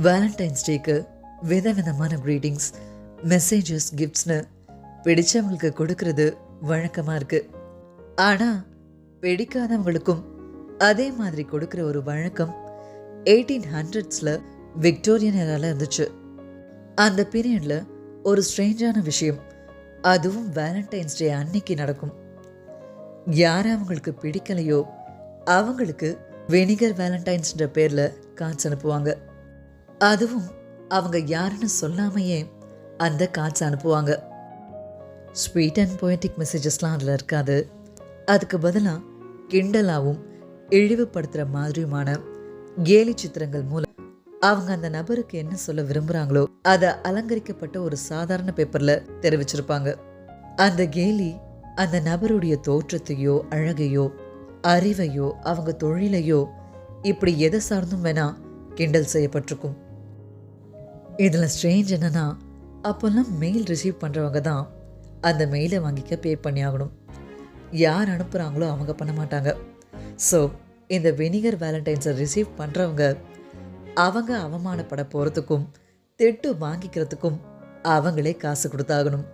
Valentine's டேக்கு விதவிதமான greetings, messages, கிஃப்ட்ஸ்னு பிடிச்சவங்களுக்கு கொடுக்கறது வழக்கமாக இருக்குது. ஆனால் பிடிக்காதவங்களுக்கும் அதே மாதிரி கொடுக்குற ஒரு வழக்கம் 1800s விக்டோரியன் ஏரால இருந்துச்சு. அந்த பீரியடில் ஒரு ஸ்ட்ரேஞ்சான விஷயம், அதுவும் வேலண்டைன்ஸ் டே அன்னைக்கு நடக்கும். யார் அவங்களுக்கு பிடிக்கலையோ அவங்களுக்கு வினிகர் வேலண்டைன்ஸ்ன்ற பேரில் கார்ட்ஸ் அனுப்புவாங்க. அதுவும் அவங்க யாருன்னு சொல்லாமையே அந்த கார்ட்ஸ் அனுப்புவாங்க. ஸ்வீட் அண்ட் பொயட்டிக் மெசேஜஸ்லாம் அதில் இருக்காது. அதுக்கு பதிலாக கிண்டலாகவும் இழிவுபடுத்துகிற மாதிரியுமான கேலி சித்திரங்கள் மூலம் அவங்க அந்த நபருக்கு என்ன சொல்ல விரும்புகிறாங்களோ அதை அலங்கரிக்கப்பட்ட ஒரு சாதாரண பேப்பரில் தெரிவிச்சிருப்பாங்க. அந்த கேலி அந்த நபருடைய தோற்றத்தையோ அழகையோ அறிவையோ அவங்க தொழிலையோ இப்படி எதை சார்ந்தும் வேணா கிண்டல் செய்யப்பட்டிருக்கும். இதில் ஸ்ட்ரேஞ்ச் என்னன்னா, அப்போல்லாம் மெயில் ரிசீவ் பண்ணுறவங்க தான் அந்த மெயிலை வாங்கிக்க பே பண்ணி ஆகணும். யார் அனுப்புகிறாங்களோ அவங்க பண்ண மாட்டாங்க. ஸோ இந்த வினிகர் வேலண்டைன்ஸை ரிசீவ் பண்ணுறவங்க அவங்க அவமானப்பட போகிறதுக்கும் திட்டு வாங்கிக்கிறதுக்கும் அவங்களே காசு கொடுத்தாகணும்.